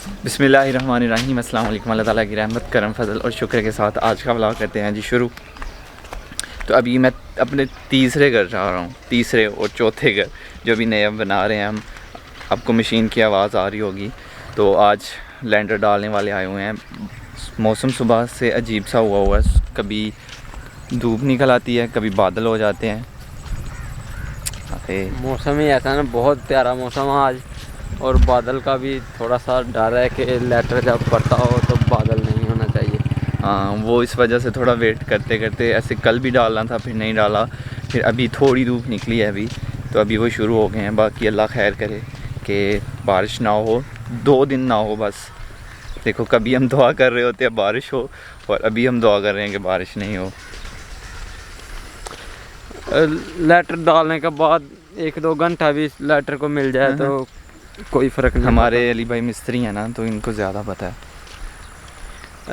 बिस्मिल्लाहिर्रहमानिर्रहीम। अस्सलाम वालेकुम। अल्लाह ताला की रहमत करम फजल और शुक्र के साथ आज का व्लॉग करते हैं जी शुरू। तो अभी मैं अपने तीसरे घर जा रहा हूँ, तीसरे और चौथे घर जो भी नया बना रहे हैं हम। आपको मशीन की आवाज़ आ रही होगी। तो आज लैंडर डालने वाले आए हुए हैं। मौसम सुबह से अजीब सा हुआ है, कभी धूप निकल आती है, कभी बादल हो जाते हैं। मौसम ही ऐसा ना, बहुत प्यारा मौसम आज, और बादल का भी थोड़ा सा डर है कि लेटर जब पड़ता हो तो बादल नहीं होना चाहिए। हाँ, वो इस वजह से थोड़ा वेट करते करते ऐसे कल भी डालना था, फिर नहीं डाला, फिर अभी थोड़ी धूप निकली है अभी, तो अभी वो शुरू हो गए हैं। बाकी अल्लाह खैर करे कि बारिश ना हो, 2 दिन ना हो बस। देखो, कभी हम दुआ कर रहे होते हैं बारिश हो, और अभी हम दुआ कर रहे हैं कि बारिश नहीं हो। लेटर डालने के बाद 1-2 घंटा भी लेटर को मिल जाए तो कोई फ़र्क नहीं। हमारे अली भाई मिस्त्री हैं ना, तो इनको ज़्यादा पता है।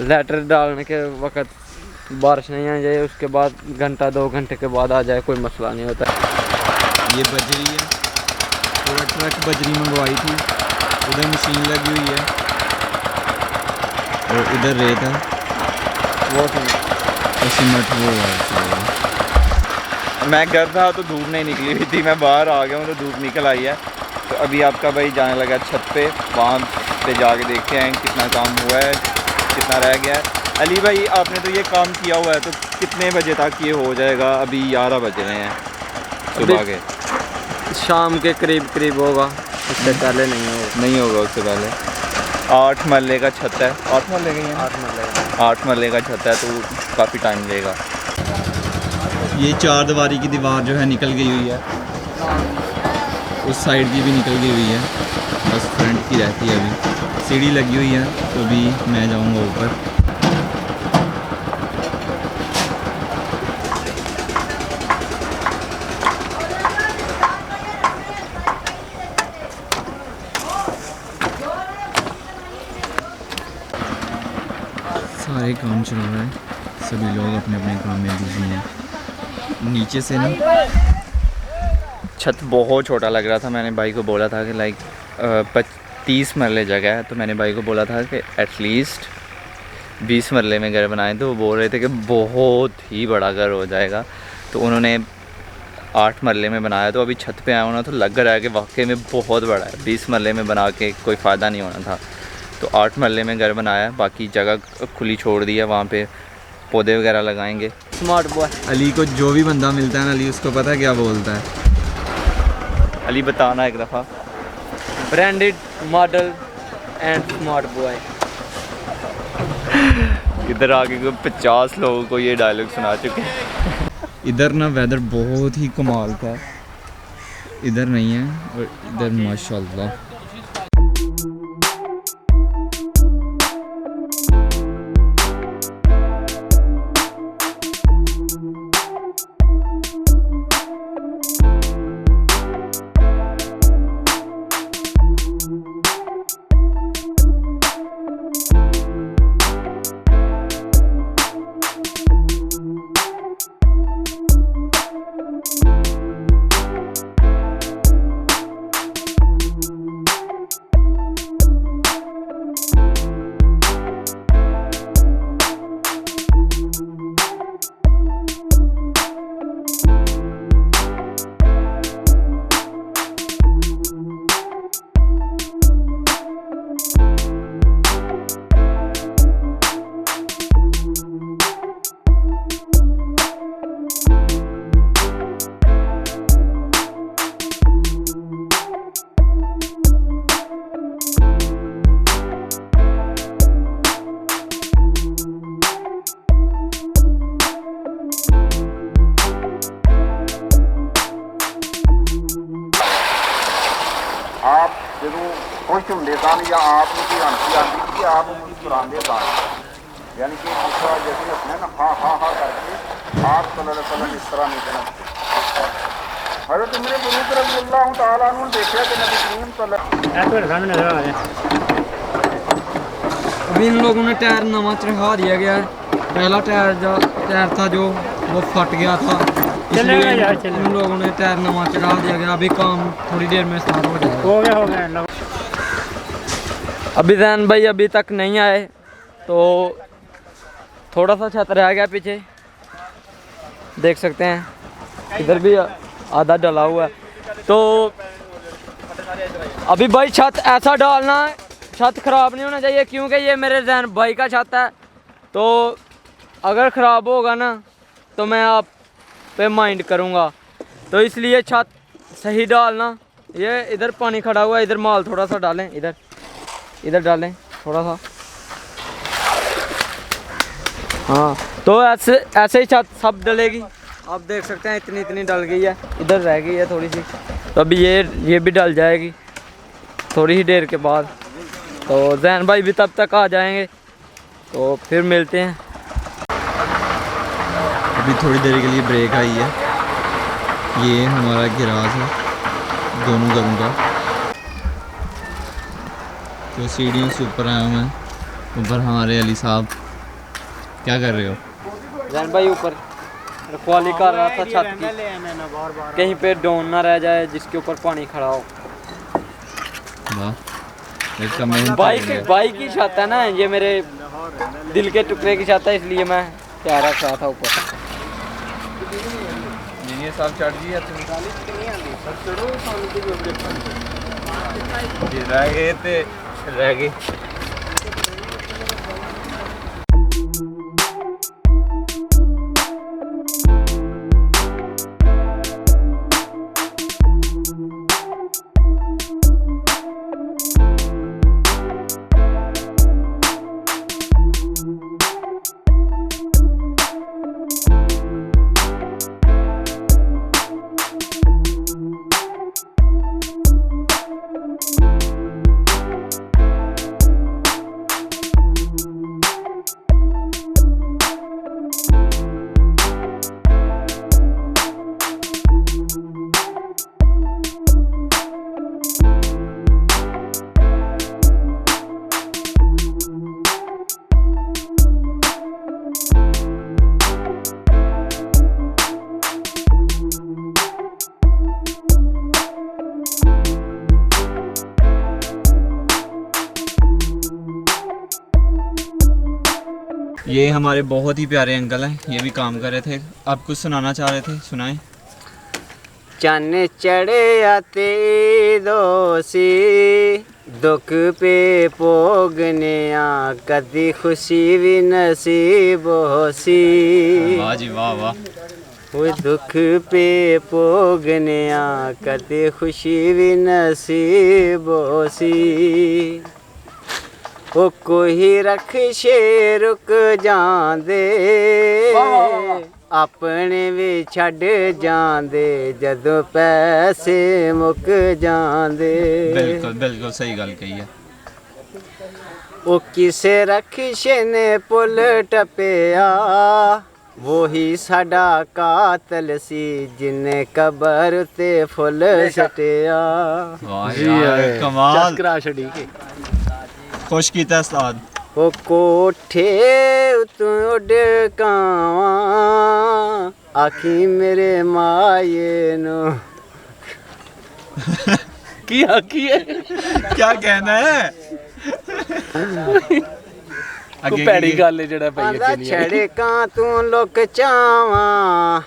लेटर डालने के वक्त बारिश नहीं आ जाए, उसके बाद 1-2 घंटे के बाद आ जाए, कोई मसला नहीं होता। ये बजरी है, पूरा ट्रक बजरी मंगवाई थी, उधर मशीन लगी हुई है और इधर रेत है, वो सीमेंट वो है। मैं घर था तो धूप नहीं निकली हुई थी, मैं बाहर आ गया हूँ तो धूप निकल आई है। तो अभी आपका भाई जाने लगा छत पे, वहाँ पे जाके देखते हैं कितना काम हुआ है, कितना रह गया है। अली भाई, आपने तो ये काम किया हुआ है, तो कितने बजे तक ये हो जाएगा? अभी 11 बज रहे हैं सुबह के। शाम के करीब होगा, उससे पहले नहीं होगा। उससे पहले 8 मरले का छत है, 8 मरले का ही है, 8 मरले का छत है, तो काफ़ी टाइम लेगा। ये 4 दीवारी की दीवार जो है निकल गई हुई है, उस साइड की भी निकल गई हुई है, बस फ्रंट की रहती है। अभी सीढ़ी लगी हुई है, तो अभी मैं जाऊंगा ऊपर। सारे काम चल रहा है, सभी लोग अपने अपने काम में बिजी हैं। नीचे से ना छत बहुत छोटा लग रहा था। मैंने भाई को बोला था कि लाइक 30 मरले जगह है, तो मैंने भाई को बोला था कि एटलीस्ट 20 मरले में घर बनाएं। तो वो बोल रहे थे कि बहुत ही बड़ा घर हो जाएगा, तो उन्होंने 8 मरले में बनाया। तो अभी छत पे आया हूँ ना, तो लग रहा है कि वाकई में बहुत बड़ा है। 20 मरले में बना के कोई फ़ायदा नहीं होना था, तो 8 मरले में घर बनाया। बाकी जगह खुली छोड़ दी है, वहाँ पे पौधे वगैरह लगाएंगे। स्मार्ट बॉय अली को जो भी बंदा मिलता है ना, अली उसको पता है क्या बोलता है। अली बताना एक दफ़ा। Branded model and smart boy. इधर आके कोई 50 लोगों को ये डायलॉग सुना चुके हैं। इधर ना वेदर बहुत ही कमाल था, इधर नहीं है, और इधर माशाल्लाह। आप जो खुश होंगे सन या आप हंसी आती कि आप मुस्कुराते सन, यानी कि दूसरा जैसे हंसने ना हा करके आप सल्लल्लाहु इस तरह नहीं देना। हज़रत उमर फ़ारूक रज़ियल्लाहु तआला अन्हु ने देखा कि नबी करीम सल्लल्लाहु। अभी इन लोगों ने टायर नवा चढ़ा दिया गया है। पहला टायर था जो वो फट गया था, इसलिए इन लोगों ने टायर नवा चढ़ा दिया गया। अभी काम थोड़ी देर में स्टार्ट हो जाएगा। हो गया। अभी जैन भाई अभी तक नहीं आए, तो थोड़ा सा छत रह गया पीछे, देख सकते हैं इधर भी आधा डला हुआ है। तो अभी भाई छत ऐसा डालना है, छत ख़राब नहीं होना चाहिए, क्योंकि ये मेरे जैन भाई का छत है। तो अगर ख़राब होगा ना तो मैं आप पे माइंड करूँगा, तो इसलिए छत सही डालना। ये इधर पानी खड़ा हुआ है, इधर माल थोड़ा सा डालें, इधर डालें थोड़ा सा। हाँ, तो ऐसे ही छत सब डलेगी। आप देख सकते हैं इतनी डल गई है, इधर रह गई है थोड़ी सी, तो अभी ये भी डल जाएगी थोड़ी ही देर के बाद। तो जैन भाई भी तब तक आ जाएंगे, तो फिर मिलते हैं। अभी थोड़ी देर के लिए ब्रेक आई है। ये हमारा गिराज है दोनों घरों का। तो सीढ़ियों से ऊपर आया हूँ मैं। ऊपर हमारे अली साहब क्या कर रहे हो? जैन भाई ऊपर रखवाली कर रहा था छत की, कहीं पे डाउन ना रह जाए जिसके ऊपर पानी खड़ा हो। वाह, इसका मेहनत बाइक की छत है ना, ये मेरे दिल के टुकड़े की छत है, इसलिए मैं प्यार रख रहा था ऊपर। ये साहब चढ़ जी है, रह गए। ये हमारे बहुत ही प्यारे अंकल हैं, ये भी काम कर रहे थे। आप कुछ सुनाना चाह रहे थे, सुनाएं। चन्न चढ़े आते दोषी दुख पे पोगने आ कदी खुशी भी नसीब होसी। वाह जी वाह वाह। वो दुख पे पोगने आ कदी खुशी भी नसीब होसी। वो कोई रखशे रुक जांदे अपने भी छड़ जांदे जदों पैसे मुक जांदे। बिल्कुल बिल्कुल सही गल कही है। वो किसे रखशे ने पुल टपया वही साडा कातल सी जिन्ने कबर ते फुल सटिया। वाह यार कमाल, चकरा छड़ी के खुश कीता उस्ताद। वो कोठे उतों उड़ कावां आखी मेरे माये नो की आखी है क्या कहना है? को पैड़ी गल जेड़ा पई छड़े का तू लोक चावां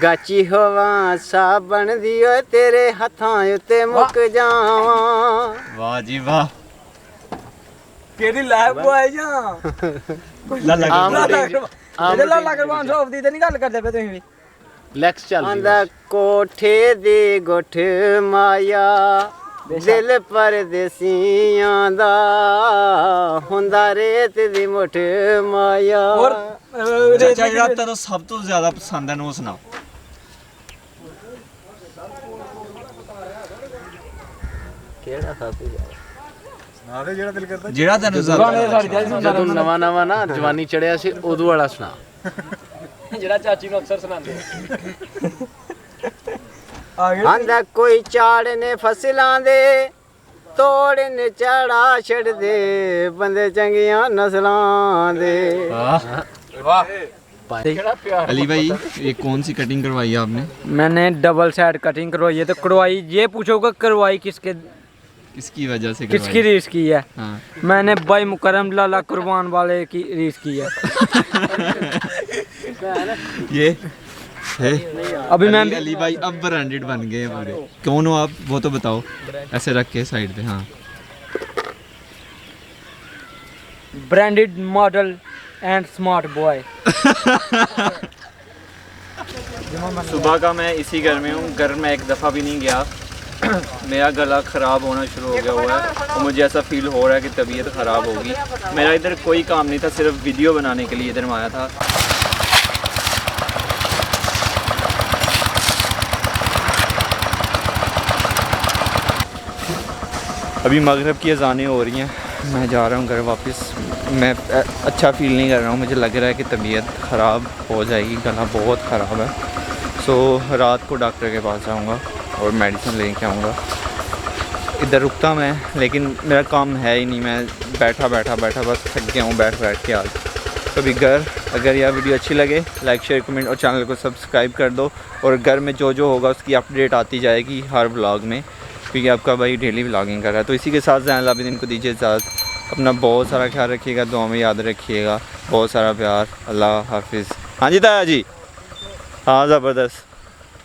गाची होवा साबन दियो तेरे हथां उते मुक जावां। वाह जी वाह। केड़ी लाइव बॉय जा ला करवान सॉफ दी ते नहीं गल करदे पे तुसीं भी। लेक्स चल आंदा कोठे दी गुठ माया दिल परदेसियां दा हुंदा रेत दी मुठ माया। और चाचा जेड़ा तेरे सब तो ज्यादा पसंद है नो सुना। केड़ा था तू जेड़ा तेरे ਜਦੋਂ ਨਵਾਂ ਨਵਾਂ ਨਾ ਜਵਾਨੀ ਚੜਿਆ ਸੀ ਉਦੋਂ ਵਾਲਾ ਸੁਣਾ ਜਿਹੜਾ ਚਾਚੀ ਨੂੰ ਅਕਸਰ ਸੁਣਾਉਂਦੇ ਆਂਦਾ ਕੋਈ ਝਾੜ ਨੇ ਫਸਲਾਂ ਦੇ ਤੋੜ ਨੇ ਝਾੜਾ ਛੱਡਦੇ ਬੰਦੇ ਚੰਗੀਆਂ ਨਸਲਾਂ ਦੇ। अली भाई ये कौन सी कटिंग करवाई है आपने? मैंने डबल साइड कटिंग करवाई है। तो करवाई ये पूछोगे करवाई किसके किसकी वजह से किसकी करवाई? रीस की है? हाँ मैंने भाई मुकरम लाला कुर्बान वाले की रीस की है। ये है अभी मैं अली भाई अब ब्रांडेड बन गए हैं पूरे। कौन हो आप वो तो बताओ, ऐसे रख के साइड पे। हाँ branded model and smart boy. सुबह का मैं इसी घर में हूँ, घर में एक दफ़ा भी नहीं गया। मेरा गला ख़राब होना शुरू हो गया हुआ है और मुझे ऐसा फील हो रहा है कि तबीयत ख़राब होगी। मेरा इधर कोई काम नहीं था, सिर्फ वीडियो बनाने के लिए इधर में आया था। अभी मगरिब की अज़ानें हो रही हैं, मैं जा रहा हूँ घर वापस। मैं अच्छा फ़ील नहीं कर रहा हूँ, मुझे लग रहा है कि तबीयत ख़राब हो जाएगी, गला बहुत ख़राब है। सो रात को डॉक्टर के पास जाऊँगा और मेडिसिन लेके आऊँगा। इधर रुकता मैं, लेकिन मेरा काम है ही नहीं, मैं बैठा बस थक गया हूँ बैठ के आज। कभी घर, अगर यह वीडियो अच्छी लगे लाइक शेयर कमेंट और चैनल को सब्सक्राइब कर दो। और घर में जो होगा उसकी अपडेट आती जाएगी हर व्लॉग में, क्योंकि आपका भाई डेली व्लॉगिंग कर रहा है। तो इसी के साथ ज़ैनुल आबिदीन को दीजिए इजाज़त। अपना बहुत सारा ख्याल रखिएगा, दुआ में याद रखिएगा। बहुत सारा प्यार, अल्लाह हाफिज़। हाँ जी ताया जी, हाँ ज़बरदस्त।